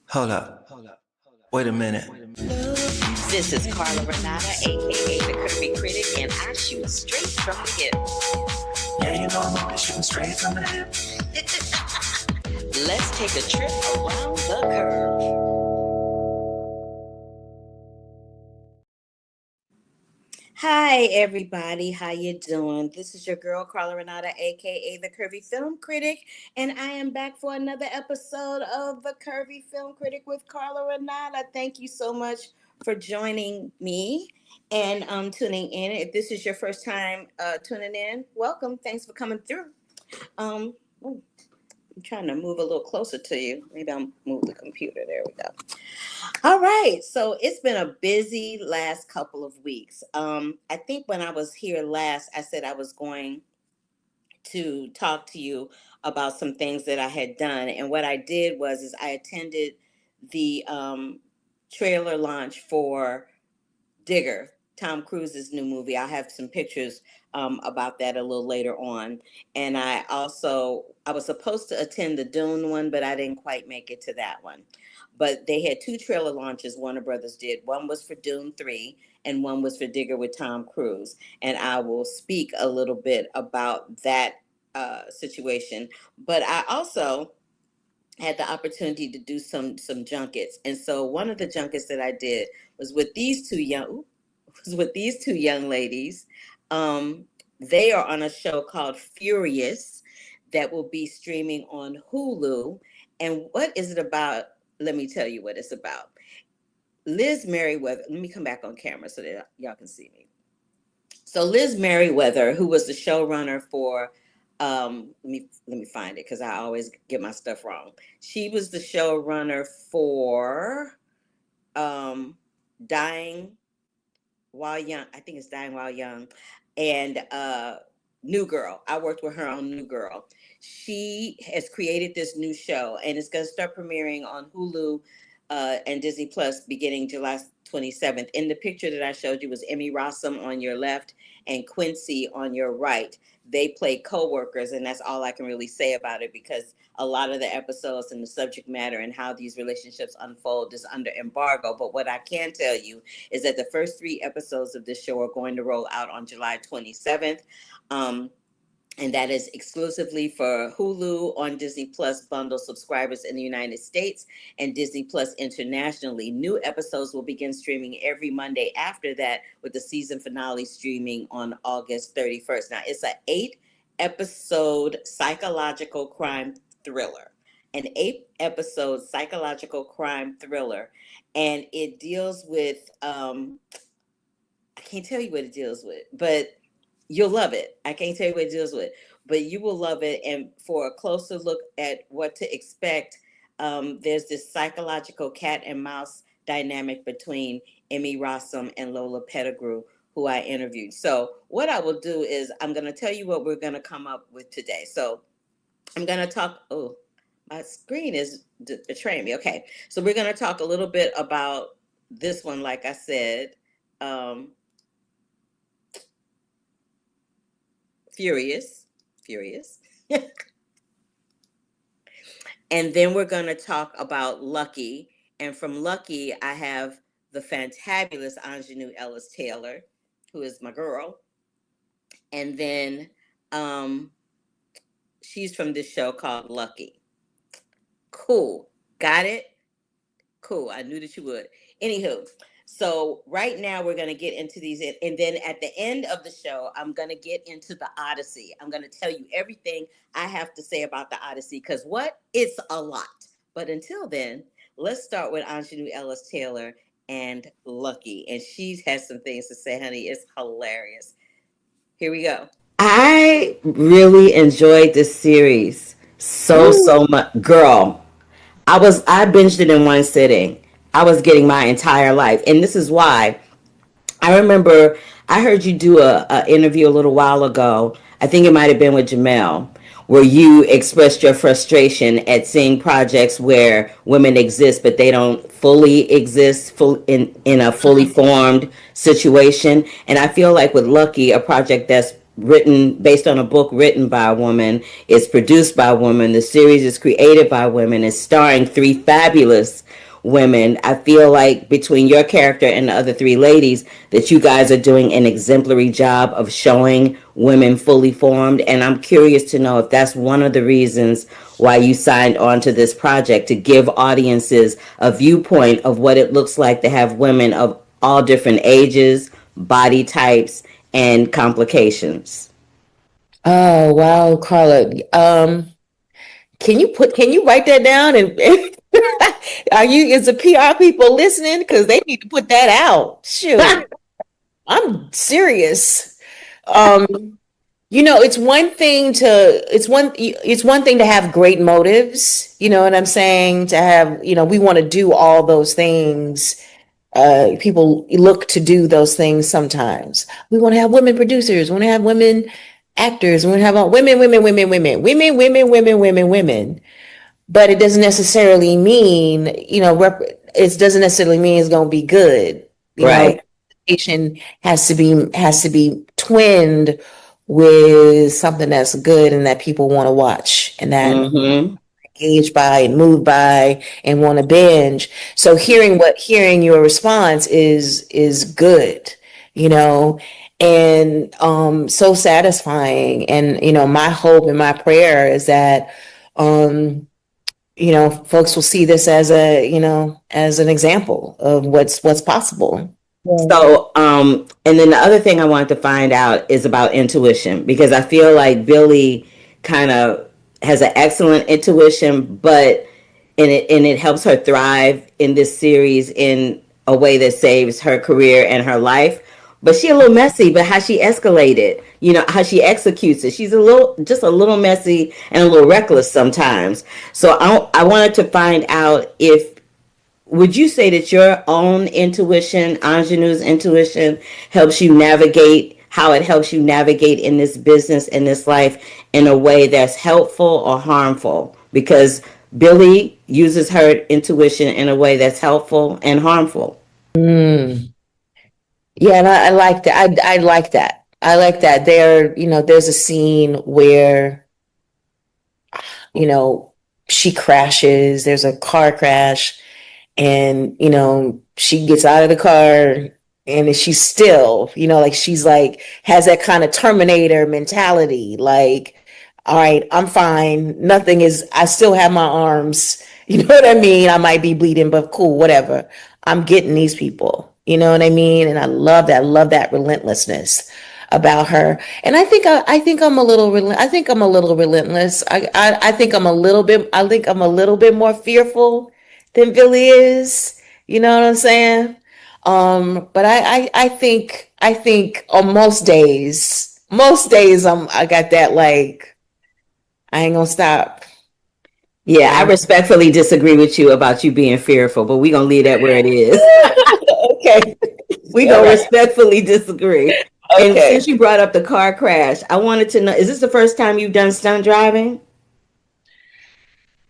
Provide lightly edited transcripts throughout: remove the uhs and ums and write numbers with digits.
Hold up. Wait a minute. This is Carla Renata, aka the Curvy Critic, and I shoot straight from the hip. Yeah, you know I'm always shooting straight from the hip. Let's take a trip around the curve. Hi everybody, how you doing? This is your girl Carla Renata, aka the Curvy Film Critic, and I am back for another episode of the Curvy Film Critic with Carla Renata. Thank you so much for joining me and tuning in. If this is your first time tuning in, welcome. Thanks for coming through. Um, ooh, I'm trying to move a little closer to you. Maybe I'll move the computer. There we go. All right. So it's been a busy last couple of weeks. I think when I was here last, I said I was going to talk to you about some things that I had done. And what I did was is I attended the trailer launch for Digger, Tom Cruise's new movie. I'll have some pictures about that a little later on. And I was supposed to attend the Dune one, but I didn't quite make it to that one. But they had two trailer launches Warner Brothers did. One was for Dune 3 and one was for Digger with Tom Cruise. And I will speak a little bit about that situation. But I also had the opportunity to do some junkets. And so one of the junkets that I did was with these two young ladies. They are on a show called Furious that will be streaming on Hulu. And what is it about? Let me tell you what it's about. Liz Merriweather, let me come back on camera so that y'all can see me. So Liz Merriweather, who was the showrunner for let me find it because I always get my stuff wrong. She was the showrunner for Dying While Young. I think it's Dying While Young, and New Girl. I worked with her on New Girl. She has created this new show, and it's going to start premiering on Hulu and Disney Plus beginning July 27th. In the picture that I showed you was Emmy Rossum on your left and Quincy on your right. They play co-workers, and that's all I can really say about it because a lot of the episodes and the subject matter and how these relationships unfold is under embargo. But what I can tell you is that the first 3 episodes of this show are going to roll out on July 27th. And that is exclusively for Hulu on Disney Plus bundle subscribers in the United States and Disney Plus internationally. New episodes will begin streaming every Monday after that, with the season finale streaming on August 31st. Now, it's an 8-episode psychological crime thriller. An 8-episode psychological crime thriller. And it deals with, I can't tell you what it deals with, but you'll love it. I can't tell you what it deals with, but you will love it. And for a closer look at what to expect, there's this psychological cat and mouse dynamic between Emmy Rossum and Lola Pettigrew, who I interviewed. So what I will do is I'm going to tell you what we're going to come up with today. So I'm going to talk. Oh, my screen is betraying me. Okay. So we're going to talk a little bit about this one, like I said. Furious. And then we're going to talk about Lucky. And from Lucky, I have the fantabulous Aunjanue Ellis-Taylor, who is my girl. And then she's from this show called Lucky. Cool. Got it? Cool. I knew that you would. Anywho, so right now we're going to get into these. And then at the end of the show, I'm going to get into the Odyssey. I'm going to tell you everything I have to say about the Odyssey because what? It's a lot. But until then, let's start with Aunjanue Ellis-Taylor and Lucky. And she has some things to say, honey. It's hilarious. Here we go. I really enjoyed this series so much. Girl, I binged it in one sitting. I was getting my entire life. And this is why I remember I heard you do a interview a little while ago. I think it might have been with Jamel, where you expressed your frustration at seeing projects where women exist, but they don't fully exist in a fully formed situation. And I feel like with Lucky, a project that's written based on a book written by a woman. It's produced by a woman. The series is created by women. It's starring three fabulous women. I feel like between your character and the other three ladies, that you guys are doing an exemplary job of showing women fully formed. And I'm curious to know if that's one of the reasons why you signed on to this project, to give audiences a viewpoint of what it looks like to have women of all different ages, body types, and complications. Oh, wow, Carla. Can you write that down and is the PR people listening? Because they need to put that out. Shoot, I'm serious. Um, it's one thing to have great motives, you know what I'm saying? To have, we want to do all those things. People look to do those things sometimes. We want to have women producers, we want to have women actors, we want to have women. But it doesn't necessarily mean, it doesn't necessarily mean it's going to be good. Right. Representation has to be twinned with something that's good and that people want to watch and that Mm-hmm. engaged by and moved by and want to binge. So hearing your response is good, you know, and so satisfying. And my hope and my prayer is that folks will see this as as an example of what's possible. So, and then the other thing I wanted to find out is about intuition, because I feel like Billy kind of has an excellent intuition, but and it helps her thrive in this series in a way that saves her career and her life. But she a little messy, but how she escalated, how she executes it. She's just a little messy and a little reckless sometimes. So I wanted to find out if would you say that your own intuition, Anjanue's intuition, helps you navigate how it helps you navigate in this business, in this life, in a way that's helpful or harmful? Because Billy uses her intuition in a way that's helpful and harmful. Mm. Yeah, and I like that. I like that. I like that. There's a scene where, she crashes, there's a car crash, and she gets out of the car and she's still, like she's like has that kind of Terminator mentality, like, all right, I'm fine, I still have my arms, you know what I mean, I might be bleeding, but cool, whatever, I'm getting these people, you know what I mean? And I love that relentlessness about her. And I think I'm a little relentless. I think I'm a little bit more fearful than Billy is. You know what I'm saying? But I think on most days I got that, like, I ain't gonna stop. Yeah, I respectfully disagree with you about you being fearful, but we're going to leave that where it is. Okay. We're going to respectfully disagree. And Okay. since you brought up the car crash, I wanted to know, is this the first time you've done stunt driving?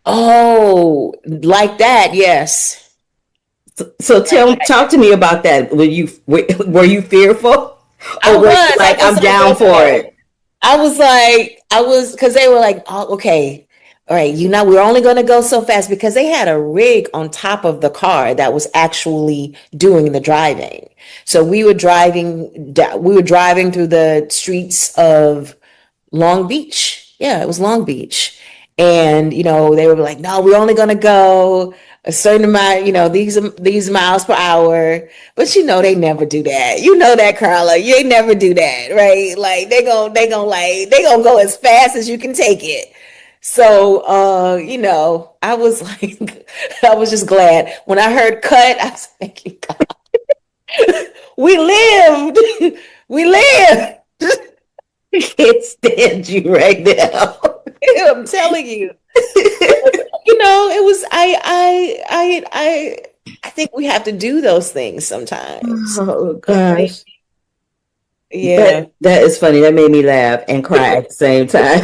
Oh, like that, yes. So talk to me about that. Were you fearful? Or were you like, I'm down for it? Because they were like, oh, okay, all right, we're only going to go so fast, because they had a rig on top of the car that was actually doing the driving. So we were driving through the streets of Long Beach. Yeah, it was Long Beach. And, they were like, no, we're only going to go a certain amount, these miles per hour. But, they never do that. You know that, Carla. They never do that, right? Like, they gonna go as fast as you can take it. So, I was like, I was just glad. When I heard cut, I was like, thank you, God. We lived. We lived. Can't stand you right now. I'm telling you. It was I think we have to do those things sometimes. Oh gosh. Yeah. That is funny. That made me laugh and cry at the same time.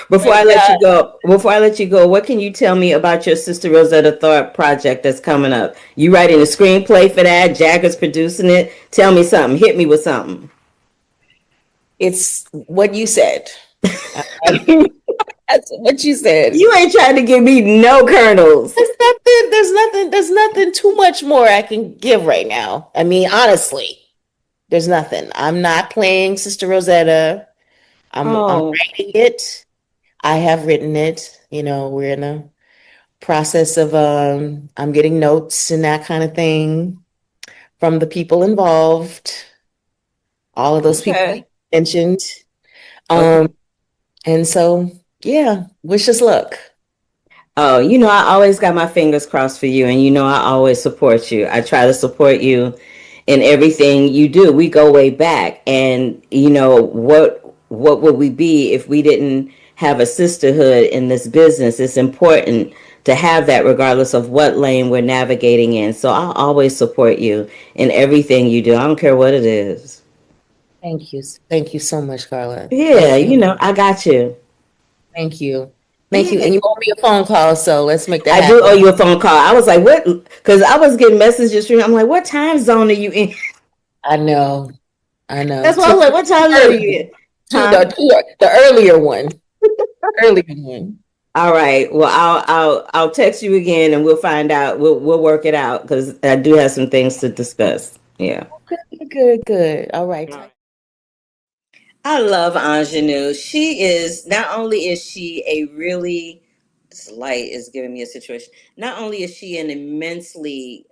Before I let you go, what can you tell me about your Sister Rosetta Tharpe project that's coming up? You writing a screenplay for that? Jagger's producing it? Tell me something. Hit me with something. It's what you said. That's what you said. You ain't trying to give me no kernels. There's nothing too much more I can give right now. I mean, honestly, there's nothing. I'm not playing Sister Rosetta. I'm writing it. I have written it. You know, we're in a process of I'm getting notes and that kind of thing from the people involved. All of those people Okay. mentioned. Okay. And so yeah, wish us luck. Oh, you know, I always got my fingers crossed for you, and you know, I always support you. I try to support you in everything you do. We go way back, and you know, what would we be if we didn't have a sisterhood in this business? It's important to have that regardless of what lane we're navigating in. So I'll always support you in everything you do. I don't care what it is. Thank you. Thank you so much, Carla. Yeah, Thank you. you know, I got you. Thank you. Thank you. Yeah. And you owe me a phone call, so let's make that I do owe happen. you a phone call. I was like, what? Because I was getting messages from you. I'm like, what time zone are you in? I know. I know. That's why I was like, what time zone are you in? Huh? The earlier one. Earlier one. All right. Well, I'll text you again and we'll find out. We'll work it out because I do have some things to discuss. Yeah. Good. All right. I love Aunjanue. She is not only is she a really this light is giving me a situation. Not only is she an immensely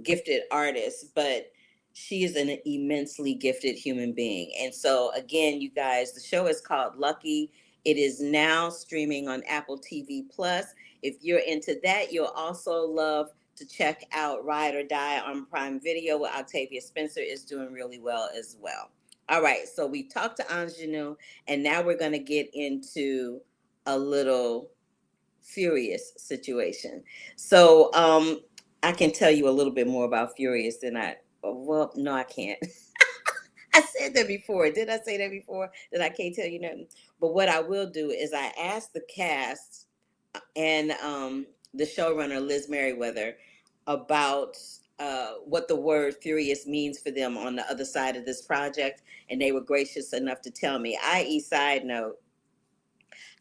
gifted artist, but she is an immensely gifted human being. And so again, you guys, the show is called Lucky. It is now streaming on Apple TV Plus. If you're into that, you'll also love to check out Ride or Die on Prime Video with Octavia Spencer is doing really well as well. All right, so we talked to Aunjanue, and now we're going to get into a little Furious situation. So I can tell you a little bit more about Furious than well, no, I can't. I said that before. Did I say that before? That I can't tell you nothing? But what I will do is I asked the cast and the showrunner, Liz Merriweather, about what the word furious means for them on the other side of this project, and they were gracious enough to tell me. I.e., side note,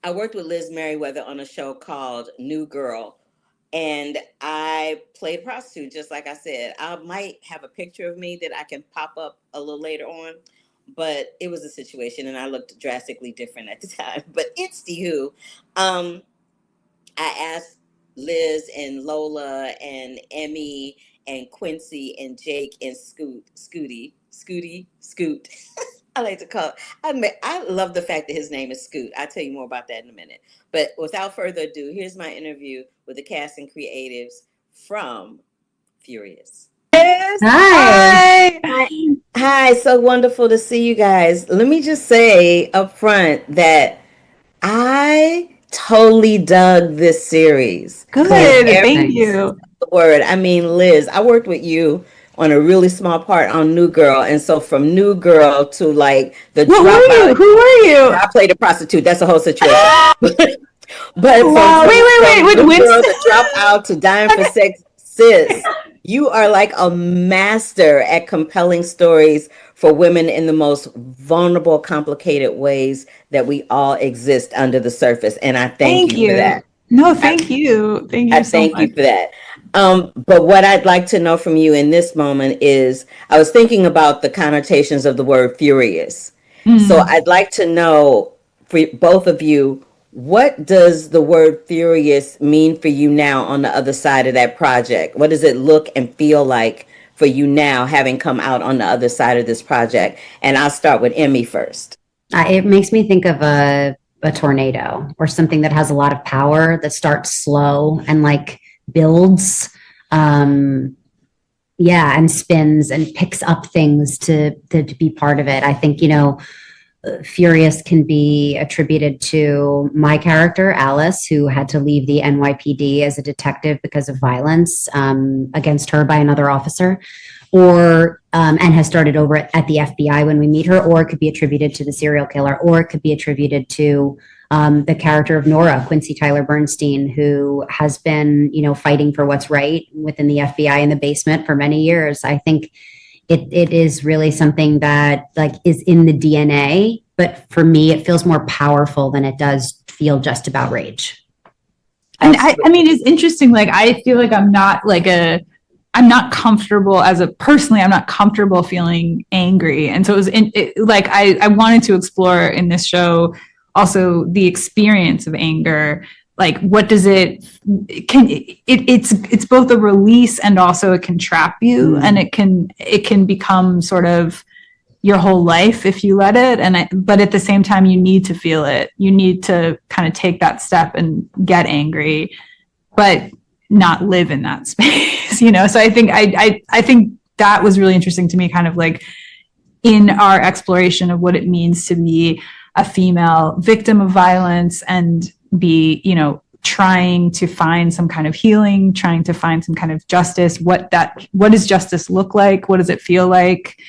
I worked with Liz Merriweather on a show called New Girl, and I played a prostitute, just like I said. I might have a picture of me that I can pop up a little later on, but it was a situation, and I looked drastically different at the time. But it's the who. I asked Liz and Lola and Emmy and Quincy and Jake and Scooty. I like to call. I love the fact that his name is Scoot. I'll tell you more about that in a minute. But without further ado, here's my interview with the cast and creatives from Furious. Hi. Hi, so wonderful to see you guys. Let me just say up front that I totally dug this series. Good. Thank you. The word. I mean, Liz, I worked with you on a really small part on New Girl, and so from New Girl to like the Who dropout. were you? Who were you? I played a prostitute. That's a whole situation. But Wow. Wait. With New Girl to drop out to dying for sex, sis, you are like a master at compelling stories for women in the most vulnerable, complicated ways that we all exist under the surface. And I thank you for that. No, thank you. Thank you I so thank much. you for that. But what I'd like to know from you in this moment is I was thinking about the connotations of the word furious. So I'd like to know for both of you, what does the word furious mean for you now on the other side of that project? What does it look and feel like for you now, having come out on the other side of this project? And I'll start with Emmy first. It makes me think of a tornado or something that has a lot of power that starts slow and like builds, and spins and picks up things to be part of it. I think, Furious can be attributed to my character, Alice, who had to leave the NYPD as a detective because of violence against her by another officer, or and has started over at the FBI when we meet her, or it could be attributed to the serial killer, or it could be attributed to the character of Nora, Quincy Tyler Bernstein, who has been, fighting for what's right within the FBI in the basement for many years. I think it is really something that like is in the DNA. But for me, it feels more powerful than it does feel just about rage. And I mean, it's interesting. Like, I feel like I'm not comfortable I'm not comfortable feeling angry. And so I wanted to explore in this show also the experience of anger. Like, what does it's both a release and also it can trap you, and it can become sort of your whole life if you let it. But at the same time, you need to feel it. You need to kind of take that step and get angry, but not live in that space, So I think I think that was really interesting to me, kind of like in our exploration of what it means to be a female victim of violence and be, trying to find some kind of healing, trying to find some kind of justice. What does justice look like? What does it feel like?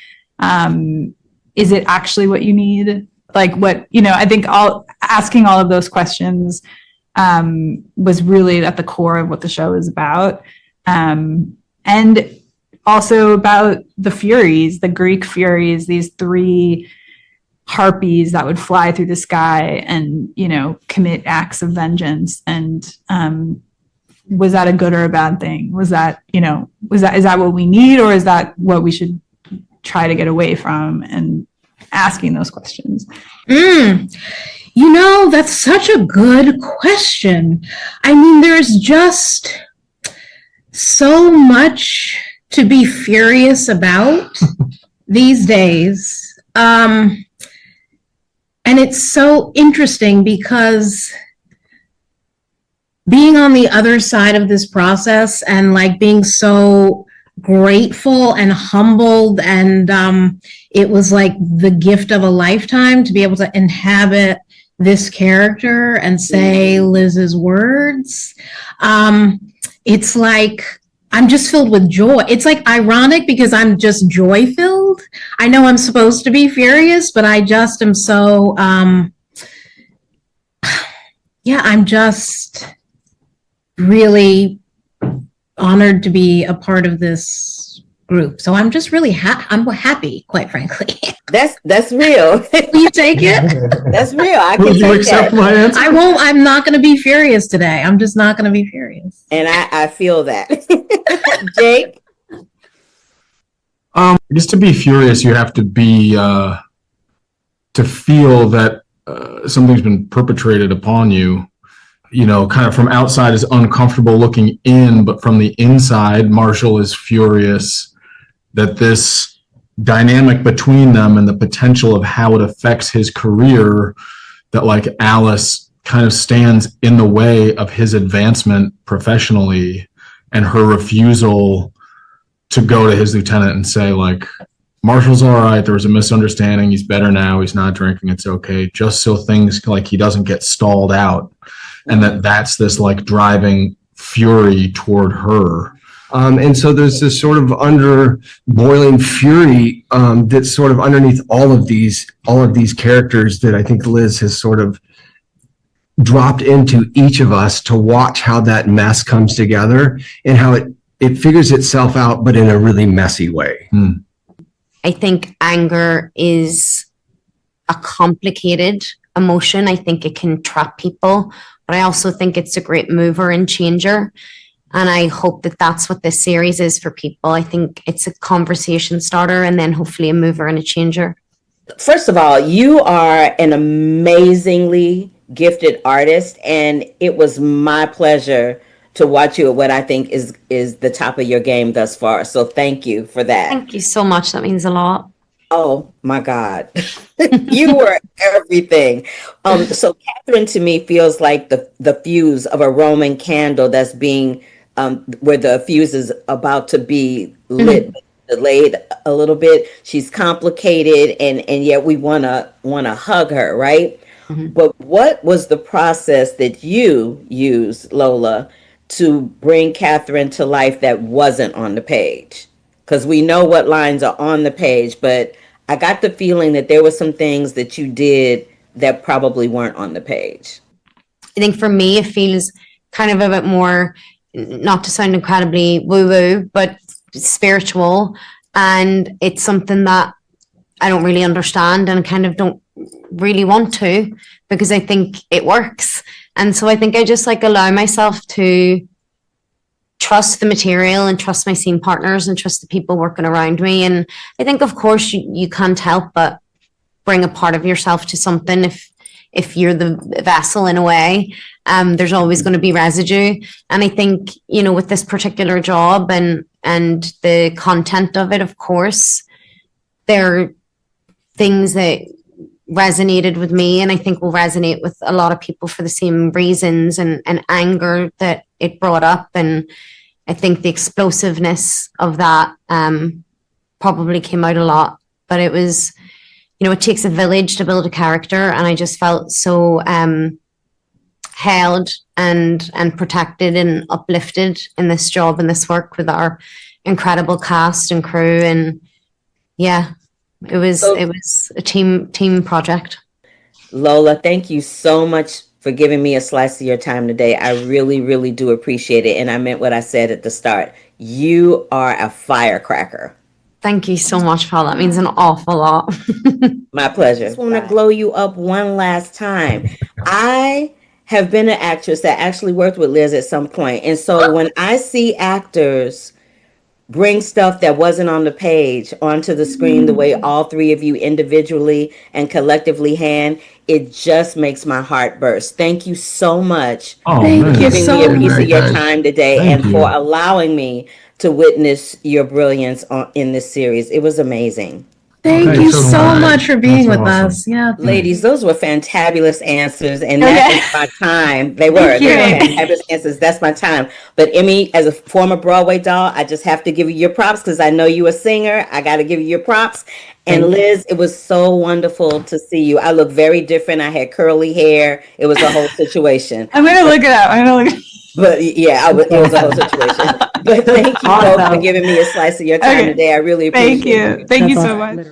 Is it actually what you need? Like what, I think asking all of those questions was really at the core of what the show is about. And also about the Furies, the Greek Furies, these 3 harpies that would fly through the sky and, commit acts of vengeance. And was that a good or a bad thing? Is that what we need, or is that what we should try to get away from? And asking those questions. That's such a good question. I mean, there's just so much to be furious about these days. And it's so interesting because being on the other side of this process and like being so grateful and humbled, and it was like the gift of a lifetime to be able to inhabit this character and say Liz's words. It's like I'm just filled with joy. It's like ironic because I'm just joy filled. I know I'm supposed to be furious, but I just am so I'm just really honored to be a part of this group. So I'm just really I'm happy, quite frankly. That's real. Will you take it? That's real. I can Will you take accept that. my answer? I won't. I'm not going to be furious today. I'm just not going to be furious. And I feel that. Jake? Just to be furious, you have to be to feel that something's been perpetrated upon you. Kind of from outside is uncomfortable looking in, but from the inside, Marshall is furious that this dynamic between them and the potential of how it affects his career, that like Alice kind of stands in the way of his advancement professionally, and her refusal to go to his lieutenant and say like, Marshall's all right, there was a misunderstanding, he's better now, he's not drinking, it's okay, just so things like he doesn't get stalled out. And that's this like driving fury toward her. And so there's this sort of under boiling fury that's sort of underneath all of these characters that I think Liz has sort of dropped into each of us to watch how that mess comes together and how it figures itself out, but in a really messy way. I think anger is a complicated emotion. I think it can trap people, but I also think it's a great mover and changer. And I hope that that's what this series is for people. I think it's a conversation starter and then hopefully a mover and a changer. First of all, you are an amazingly gifted artist, and it was my pleasure to watch you at what I think is the top of your game thus far. So thank you for that. Thank you so much. That means a lot. Oh my God. You were everything. So Catherine to me feels like the fuse of a Roman candle that's being where the fuse is about to be lit, delayed a little bit. She's complicated and yet we wanna hug her, right? But what was the process that you used, Lola, to bring Catherine to life that wasn't on the page? Because we know what lines are on the page, but I got the feeling that there were some things that you did that probably weren't on the page. I think for me, it feels kind of a bit more, not to sound incredibly woo-woo, but spiritual. And it's something that I don't really understand and kind of don't really want to, because I think it works. And so I think I just like allow myself to trust the material and trust my scene partners and trust the people working around me. And I think, of course, you can't help but bring a part of yourself to something if you're the vessel in a way. There's always going to be residue. And I think, with this particular job and the content of it, of course, there are things that resonated with me and I think will resonate with a lot of people for the same reasons and anger that it brought up. And I think the explosiveness of that probably came out a lot. But it was, it takes a village to build a character, and I just felt so held and protected and uplifted in this job and this work with our incredible cast and crew. And yeah, it was a team project. Lola, thank you so much for giving me a slice of your time today. I really, really do appreciate it. And I meant what I said at the start. You are a firecracker. Thank you so much, Paul. That means an awful lot. My pleasure. I just want to glow you up one last time. I have been an actress that actually worked with Liz at some point. And so when I see actors bring stuff that wasn't on the page onto the screen the way all three of you individually and collectively it just makes my heart burst. Thank you so much for giving me a piece of your time today for allowing me to witness your brilliance in this series. It was amazing. Thank you so much for being with us. Yeah, ladies, those were fantabulous answers, and that is my time. They were fantabulous answers. That's my time. But Emmy, as a former Broadway doll, I just have to give you your props because I know you're a singer. I got to give you your props. And Liz, it was so wonderful to see you. I look very different. I had curly hair. It was a whole situation. I'm gonna look it up. But yeah, it was a whole situation. But thank you both for giving me a slice of your time today. I really appreciate it. Thank you so much.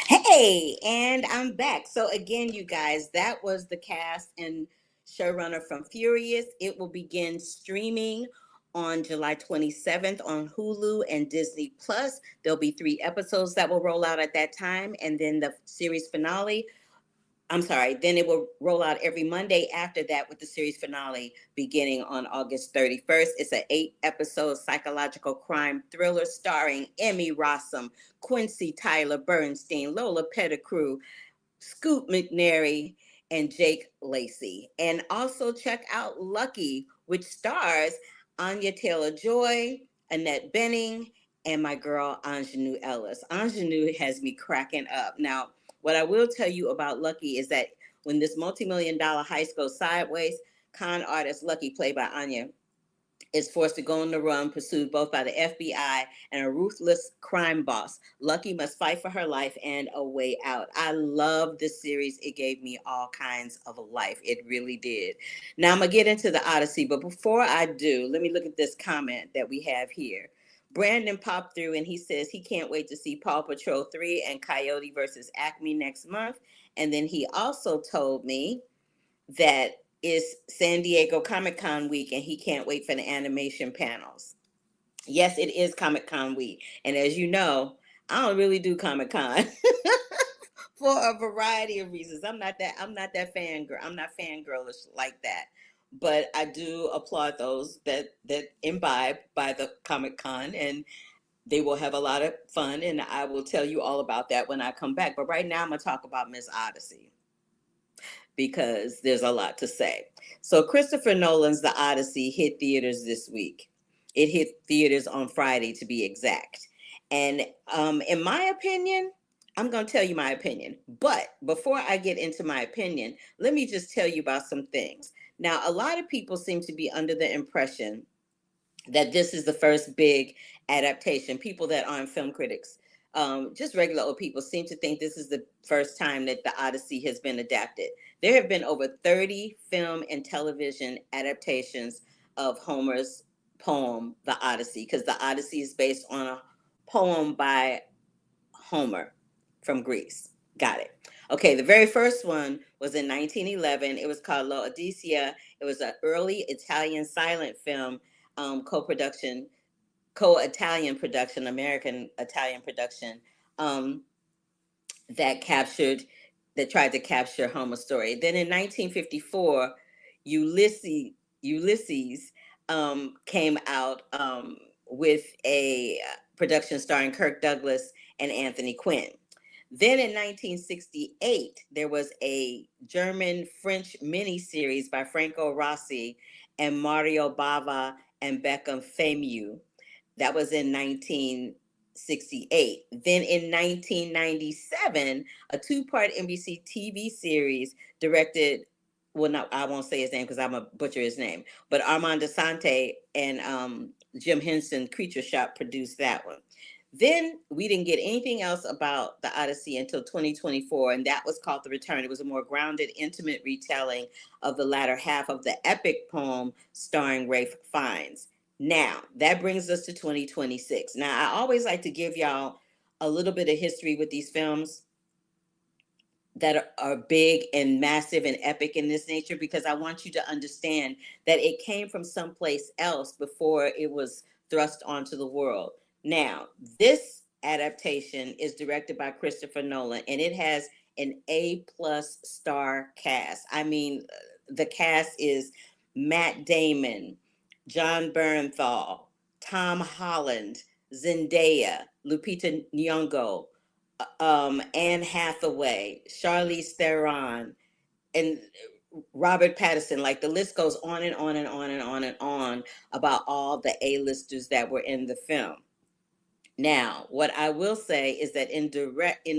Hey, and I'm back. So again, you guys, that was the cast and showrunner from Furious. It will begin streaming on July 27th on Hulu and Disney Plus. There'll be 3 episodes that will roll out at that time, and then the series finale. Then it will roll out every Monday after that, with the series finale beginning on August 31st. It's an 8-episode psychological crime thriller starring Emmy Rossum, Quincy Tyler Bernstein, Lola Pettigrew, Scoot McNairy, and Jake Lacey. And also check out Lucky, which stars Anya Taylor-Joy, Annette Bening, and my girl Aunjanue Ellis. Aunjanue has me cracking up. Now, what I will tell you about Lucky is that when this multi-million-dollar heist goes sideways, con artist Lucky, played by Anya, is forced to go on the run, pursued both by the FBI and a ruthless crime boss. Lucky must fight for her life and a way out. I love this series. It gave me all kinds of a life. It really did. Now I'm going to get into the Odyssey, but before I do, let me look at this comment that we have here. Brandon popped through and he says he can't wait to see Paw Patrol 3 and Coyote versus Acme next month. And then he also told me that it's San Diego Comic-Con week and he can't wait for the animation panels. Yes, it is Comic-Con week. And as you know, I don't really do Comic-Con for a variety of reasons. I'm not that fangirl. I'm not fangirlish like that. But I do applaud those that imbibe by the Comic-Con, and they will have a lot of fun, and I will tell you all about that when I come back. But right now I'm going to talk about Miss Odyssey because there's a lot to say. So Christopher Nolan's The Odyssey hit theaters this week. It hit theaters on Friday, to be exact. And in my opinion, I'm going to tell you my opinion. But before I get into my opinion, let me just tell you about some things. Now, a lot of people seem to be under the impression that this is the first big adaptation. People that aren't film critics, just regular old people, seem to think this is the first time that the Odyssey has been adapted. There have been over 30 film and television adaptations of Homer's poem, The Odyssey, because the Odyssey is based on a poem by Homer from Greece. Got it. Okay, the very first one was in 1911. It was called L'Odissea. It was an early Italian silent film co-production co-Italian production, American Italian production, that tried to capture Homer's story. Then in 1954, Ulysses came out with a production starring Kirk Douglas and Anthony Quinn. Then in 1968, there was a German-French miniseries by Franco Rossi and Mario Bava and Beckham Femiu. That was in 1968. Then in 1997, a two-part NBC TV series directed, well, no, I won't say his name because I'm going to butcher his name, but Armand Desante and Jim Henson Creature Shop produced that one. Then we didn't get anything else about the Odyssey until 2024, and that was called The Return. It was a more grounded, intimate retelling of the latter half of the epic poem starring Ralph Fiennes. Now, that brings us to 2026. Now, I always like to give y'all a little bit of history with these films that are big and massive and epic in this nature, because I want you to understand that it came from someplace else before it was thrust onto the world. Now, this adaptation is directed by Christopher Nolan, and it has an A+ star cast. I mean, the cast is Matt Damon, John Bernthal, Tom Holland, Zendaya, Lupita Nyong'o, Anne Hathaway, Charlize Theron, and Robert Pattinson. Like, the list goes on and on and on and on and on about all the A-listers that were in the film. Now, what I will say is that in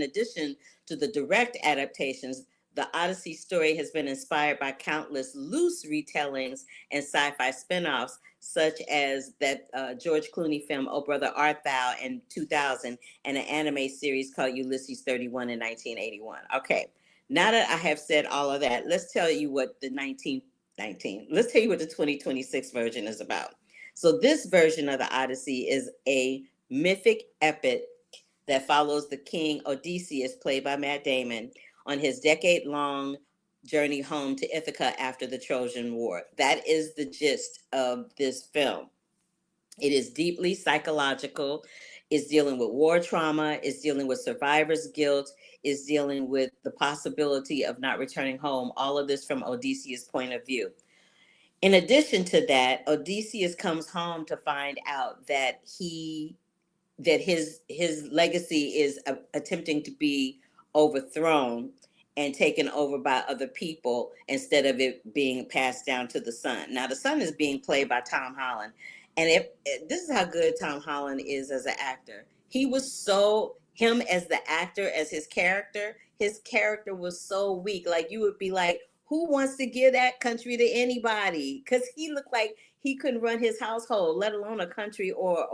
addition to the direct adaptations, the Odyssey story has been inspired by countless loose retellings and sci-fi spinoffs, such as that George Clooney film, Oh Brother Art Thou, in 2000, and an anime series called Ulysses 31 in 1981. Okay, now that I have said all of that, let's tell you what the 2026 version is about. So this version of the Odyssey is a mythic epic that follows the king Odysseus, played by Matt Damon, on his decade-long journey home to Ithaca after the Trojan War. That is the gist of this film. It is deeply psychological. It's dealing with war trauma. It's dealing with survivor's guilt. It's dealing with the possibility of not returning home. All of this from Odysseus' point of view. In addition to that, Odysseus comes home to find out that his legacy is attempting to be overthrown and taken over by other people instead of it being passed down to the son. Now, the son is being played by Tom Holland. And this is how good Tom Holland is as an actor. He was him as the actor, as his character was so weak. Like, you would be like, who wants to give that country to anybody? Because he looked like he couldn't run his household, let alone a country or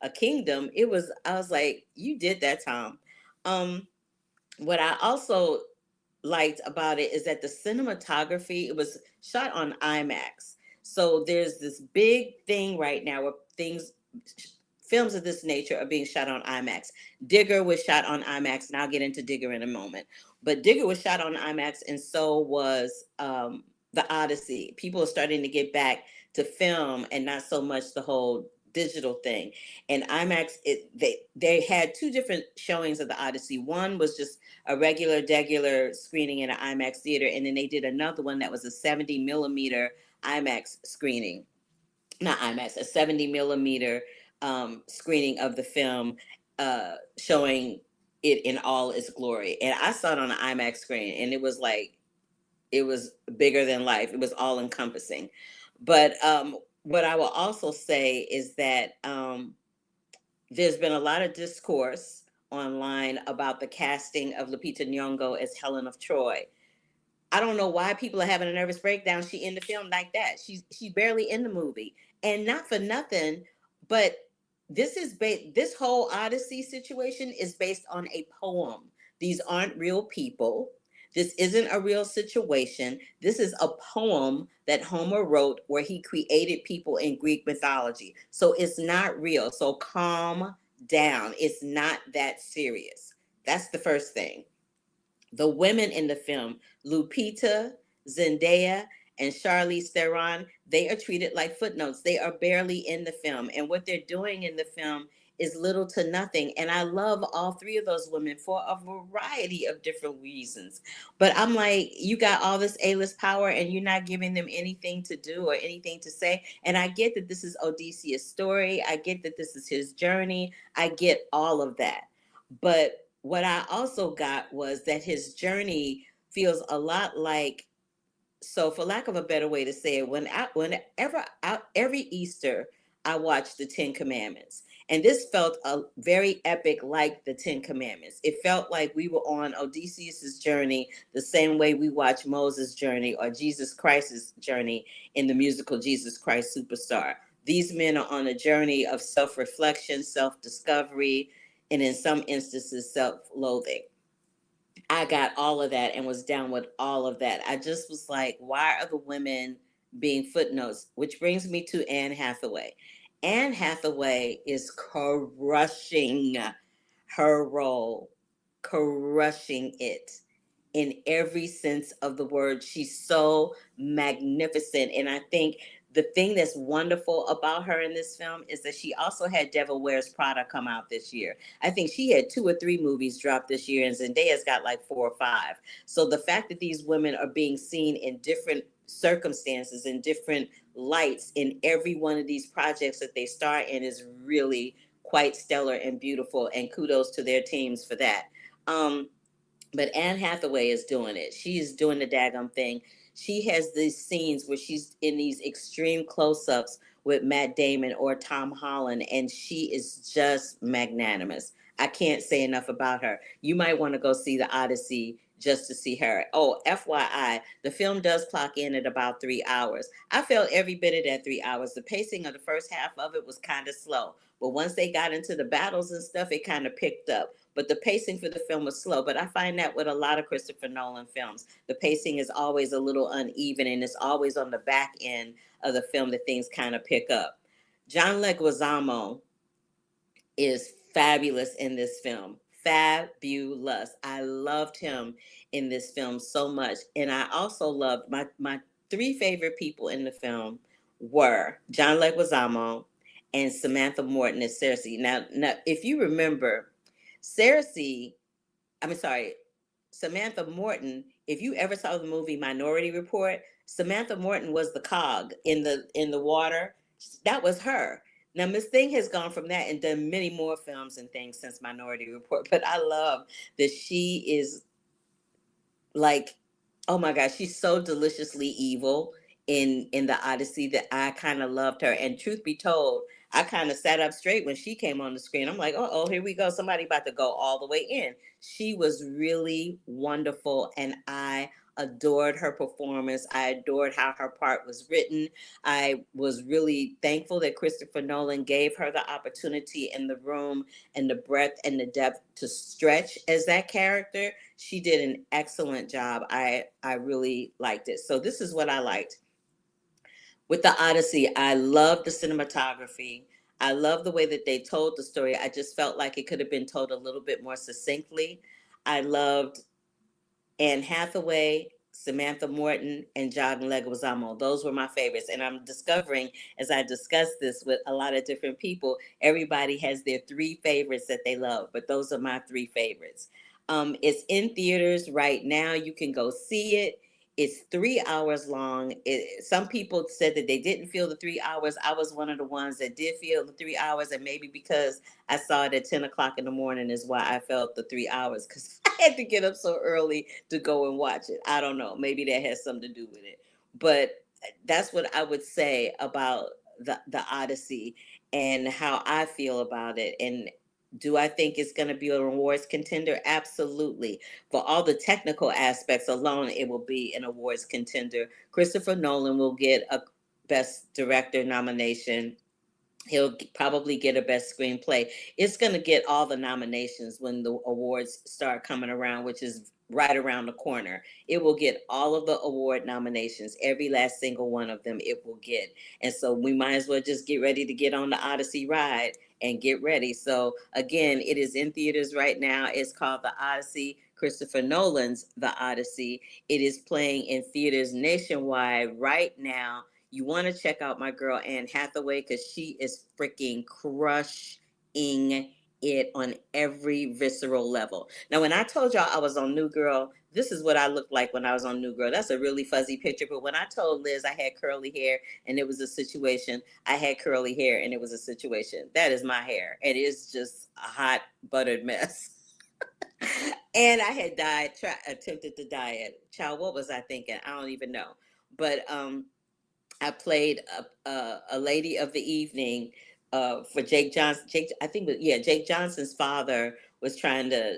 a kingdom. I was like, you did that, Tom. What I also liked about it is that the cinematography, it was shot on IMAX. So there's this big thing right now where films of this nature are being shot on IMAX. Digger was shot on IMAX, and I'll get into Digger in a moment. But Digger was shot on IMAX, and so was the Odyssey. People are starting to get back to film and not so much the whole digital thing. And IMAX, they had two different showings of the Odyssey. One was just a regular screening in an IMAX theater, and then they did another one that was a 70 millimeter IMAX screening. Not IMAX, a 70 millimeter screening of the film, showing it in all its glory. And I saw it on an IMAX screen, and it was bigger than life. It was all encompassing. But what I will also say is that there's been a lot of discourse online about the casting of Lupita Nyong'o as Helen of Troy. I don't know why people are having a nervous breakdown. She in the film like that. She's barely in the movie, and not for nothing, but this whole Odyssey situation is based on a poem. These aren't real people. This isn't a real situation. This is a poem that Homer wrote where he created people in Greek mythology. So it's not real. So calm down. It's not that serious. That's the first thing. The women in the film, Lupita, Zendaya, and Charlize Theron, they are treated like footnotes. They are barely in the film. And what they're doing in the film is little to nothing. And I love all three of those women for a variety of different reasons. But I'm like, you got all this A-list power and you're not giving them anything to do or anything to say. And I get that this is Odysseus' story. I get that this is his journey. I get all of that. But what I also got was that his journey feels a lot like, so for lack of a better way to say it, every Easter I watch the Ten Commandments, and this felt a very epic, like the Ten Commandments. It felt like we were on Odysseus's journey, the same way we watch Moses' journey or Jesus Christ's journey in the musical Jesus Christ Superstar. These men are on a journey of self-reflection, self-discovery, and in some instances, self-loathing. I got all of that and was down with all of that. I just was like, why are the women being footnotes? Which brings me to Anne Hathaway. Anne Hathaway is crushing her role, crushing it in every sense of the word. She's so magnificent. And I think the thing that's wonderful about her in this film is that she also had Devil Wears Prada come out this year. I think she had 2 or 3 movies drop this year, and Zendaya's got like 4 or 5. So the fact that these women are being seen in different circumstances and different lights in every one of these projects that they star in is really quite stellar and beautiful, and kudos to their teams for that. But Anne Hathaway is doing it. She is doing the daggum thing. She has these scenes where she's in these extreme close-ups with Matt Damon or Tom Holland, and she is just magnanimous. I can't say enough about her. You might want to go see The Odyssey just to see her. Oh, FYI, the film does clock in at about 3 hours. I felt every bit of that 3 hours. The pacing of the first half of it was kind of slow, but once they got into the battles and stuff, it kind of picked up. But the pacing for the film was slow. But I find that with a lot of Christopher Nolan films, the pacing is always a little uneven, and it's always on the back end of the film that things kind of pick up. John Leguizamo is fabulous in this film. Fabulous. I loved him in this film so much. And I also loved my 3 favorite people in the film were John Leguizamo and Samantha Morton as Cersei. Now, if you remember, Samantha Morton, if you ever saw the movie Minority Report, Samantha Morton was the cog in the water. That was her. Now, Miss Thing has gone from that and done many more films and things since Minority Report, but I love that she is like, oh my gosh, she's so deliciously evil in the Odyssey that I kind of loved her. And truth be told, I kind of sat up straight when she came on the screen. I'm like, oh, here we go. Somebody about to go all the way in. She was really wonderful, and I adored her performance. I adored how her part was written. I was really thankful that Christopher Nolan gave her the opportunity in the room and the breadth and the depth to stretch as that character. She did an excellent job. I really liked it. So this is what I liked. With the Odyssey, I love the cinematography. I love the way that they told the story. I just felt like it could have been told a little bit more succinctly. I loved Anne Hathaway, Samantha Morton, and John Leguizamo. Those were my favorites. And I'm discovering, as I discuss this with a lot of different people, everybody has their 3 favorites that they love, but those are my 3 favorites. It's in theaters right now. You can go see it. It's 3 hours long. Some people said that they didn't feel the 3 hours. I was one of the ones that did feel the 3 hours, and maybe because I saw it at 10 o'clock in the morning is why I felt the 3 hours, because I had to get up so early to go and watch it. I don't know. Maybe that has something to do with it. But that's what I would say about the Odyssey and how I feel about it. And do I think it's going to be an awards contender? Absolutely. For all the technical aspects alone, it will be an awards contender. Christopher Nolan will get a Best Director nomination. He'll probably get a Best Screenplay. It's going to get all the nominations when the awards start coming around, which is right around the corner. It will get all of the award nominations, every last single one of them it will get. And so we might as well just get ready to get on the Odyssey ride and get ready. So again, it is in theaters right now. It's called The Odyssey. Christopher Nolan's The Odyssey. It is playing in theaters nationwide right now. You want to check out my girl Anne Hathaway because she is freaking crushing it on every visceral level. Now, when I told y'all I was on New Girl, this is what I looked like when I was on New Girl. That's a really fuzzy picture. But when I told Liz I had curly hair and it was a situation, I had curly hair and it was a situation. That is my hair. It is just a hot buttered mess. And I had attempted to dye it. Child, what was I thinking? I don't even know. But I played a lady of the evening for Jake Johnson. Jake Johnson's father was trying to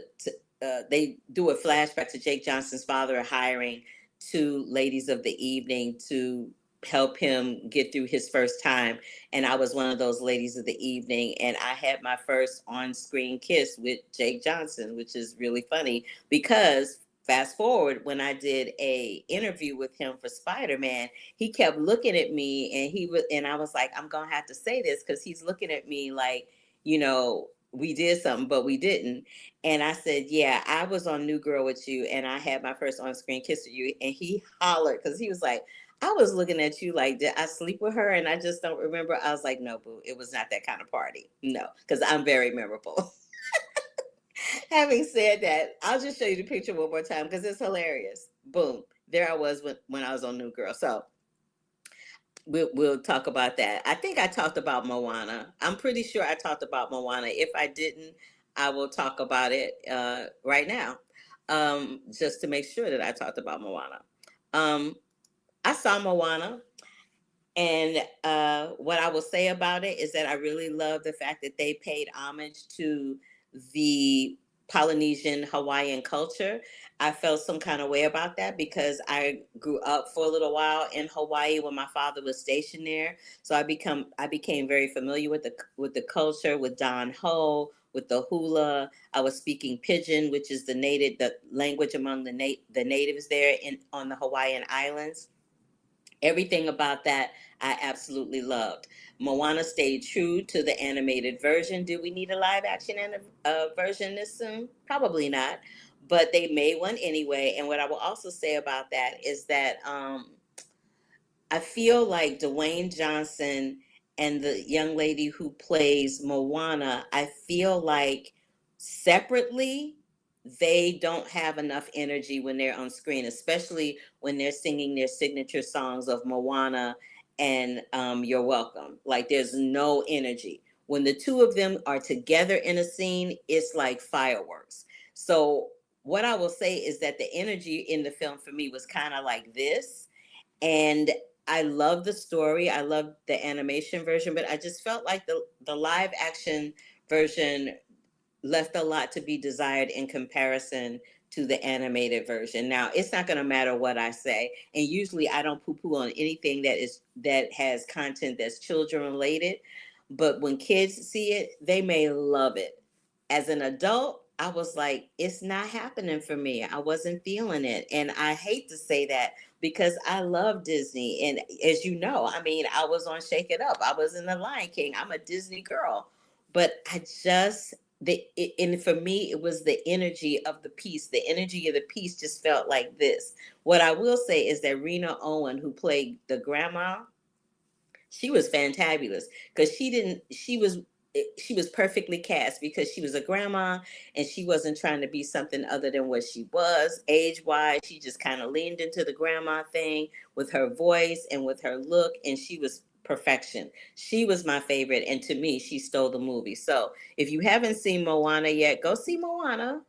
they do a flashback to Jake Johnson's father hiring 2 ladies of the evening to help him get through his first time. And I was one of those ladies of the evening. And I had my first on-screen kiss with Jake Johnson, which is really funny because fast forward, when I did a interview with him for Spider-Man, he kept looking at me and I was like, I'm going to have to say this because he's looking at me like, we did something, but we didn't. And I said, yeah, I was on New Girl with you and I had my first on-screen kiss with you. And he hollered because he was like, I was looking at you like, did I sleep with her? And I just don't remember. I was like, no, boo, it was not that kind of party. No, because I'm very memorable. Having said that, I'll just show you the picture one more time because it's hilarious. Boom. There I was when I was on New Girl. So we'll talk about that. I think I talked about Moana. I'm pretty sure I talked about Moana. If I didn't, I will talk about it right now, just to make sure that I talked about Moana. I saw Moana, and what I will say about it is that I really love the fact that they paid homage to the Polynesian Hawaiian culture. I felt some kind of way about that because I grew up for a little while in Hawaii when my father was stationed there. So I became very familiar with the culture, with Don Ho, with the hula. I was speaking Pidgin, which is the language among the natives there on the Hawaiian Islands. Everything about that I absolutely loved. Moana stayed true to the animated version. Do we need a live action version this soon? Probably not, but they made one anyway. And what I will also say about that is that I feel like Dwayne Johnson and the young lady who plays Moana, I feel like separately, they don't have enough energy when they're on screen, especially when they're singing their signature songs of Moana and You're Welcome. Like there's no energy. When the two of them are together in a scene, it's like fireworks. So what I will say is that the energy in the film for me was kind of like this. And I love the story. I love the animation version, but I just felt like the live action version left a lot to be desired in comparison to the animated version. Now, it's not going to matter what I say, and usually I don't poo-poo on anything that has content that's children related, but when kids see it, they may love it. As an adult, I was like, it's not happening for me. I wasn't feeling it, and I hate to say that because I love Disney, and as you know, I mean, I was on Shake It Up. I was in The Lion King. I'm a Disney girl, but and for me, it was the energy of the piece. The energy of the piece just felt like this. What I will say is that Rena Owen, who played the grandma, she was fantabulous because she was perfectly cast because she was a grandma and she wasn't trying to be something other than what she was age wise. She just kind of leaned into the grandma thing with her voice and with her look, and she was perfection. She was my favorite, and to me, she stole the movie. So if you haven't seen Moana yet, go see Moana,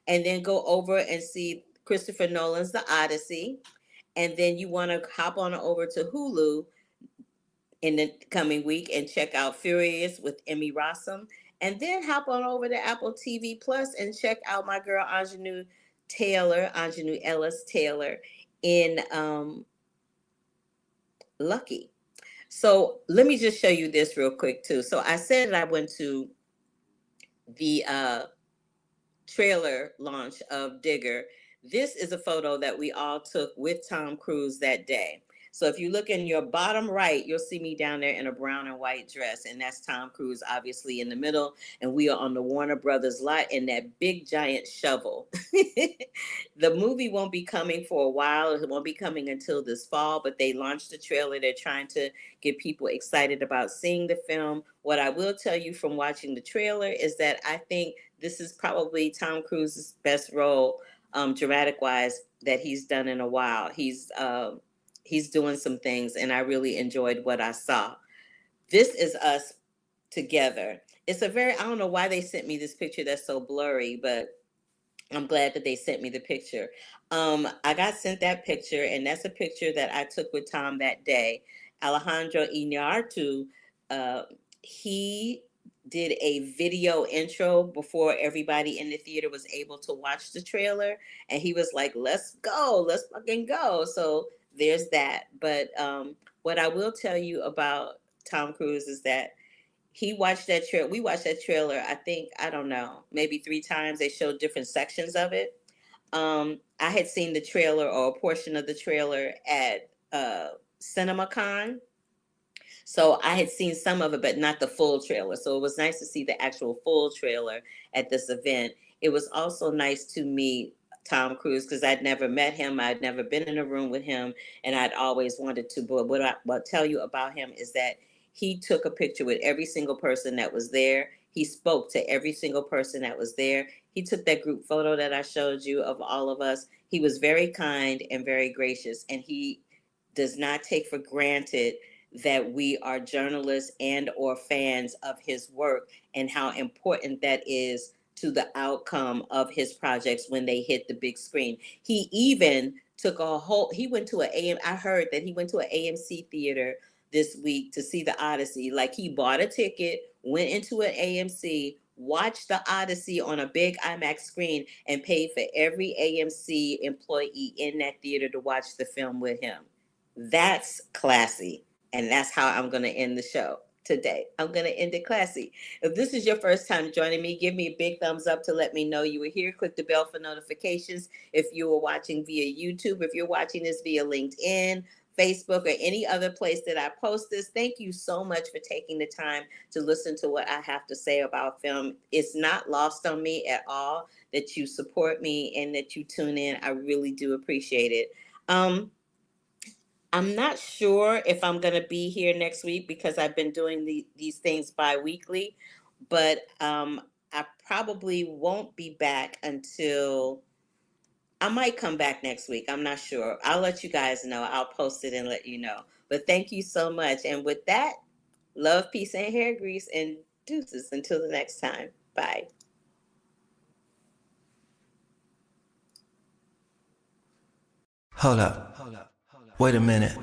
and then go over and see Christopher Nolan's The Odyssey, and then you want to hop on over to Hulu in the coming week and check out Furious with Emmy Rossum, and then hop on over to Apple TV Plus and check out my girl Aunjanue Ellis-Taylor in Lucky. So let me just show you this real quick too. So I said I went to the trailer launch of Digger. This is a photo that we all took with Tom Cruise that day. So if you look in your bottom right, you'll see me down there in a brown and white dress, and that's Tom Cruise obviously in the middle, and we are on the Warner Brothers lot in that big giant shovel. The movie won't be coming for a while. It won't be coming until this fall, but they launched the trailer. They're trying to get people excited about seeing the film. What I will tell you from watching the trailer is that I think this is probably Tom Cruise's best role, dramatic wise, that he's done in a while. He's doing some things, and I really enjoyed what I saw. This is us together. It's a very, I don't know why they sent me this picture that's so blurry, but I'm glad that they sent me the picture. I got sent that picture, and that's a picture that I took with Tom that day. Alejandro Iñárritu, he did a video intro before everybody in the theater was able to watch the trailer, and he was like, let's go, let's fucking go. So there's that. But what I will tell you about Tom Cruise is that he watched that trailer. We watched that trailer, I think, I don't know, maybe 3 times. They showed different sections of it. I had seen the trailer or a portion of the trailer at CinemaCon. So I had seen some of it, but not the full trailer. So it was nice to see the actual full trailer at this event. It was also nice to meet Tom Cruise because I'd never met him. I'd never been in a room with him, and I'd always wanted to. But what I'll tell you about him is that he took a picture with every single person that was there. He spoke to every single person that was there. He took that group photo that I showed you of all of us. He was very kind and very gracious, and he does not take for granted that we are journalists and or fans of his work and how important that is to the outcome of his projects when they hit the big screen. He even took he went to I heard that he went to an AMC theater this week to see the Odyssey. Like, he bought a ticket, went into an AMC, watched the Odyssey on a big IMAX screen, and paid for every AMC employee in that theater to watch the film with him. That's classy. And that's how I'm going to end the show today. I'm going to end it classy. If this is your first time joining me, give me a big thumbs up to let me know you were here. Click the bell for notifications if you were watching via YouTube. If you're watching this via LinkedIn, Facebook, or any other place that I post this, thank you so much for taking the time to listen to what I have to say about film. It's not lost on me at all that you support me and that you tune in. I really do appreciate it. I'm not sure if I'm going to be here next week because I've been doing these things bi-weekly, but I probably won't be back until, I might come back next week. I'm not sure. I'll let you guys know. I'll post it and let you know. But thank you so much. And with that, love, peace, and hair grease, and deuces until the next time. Bye. Hold up. Wait a minute.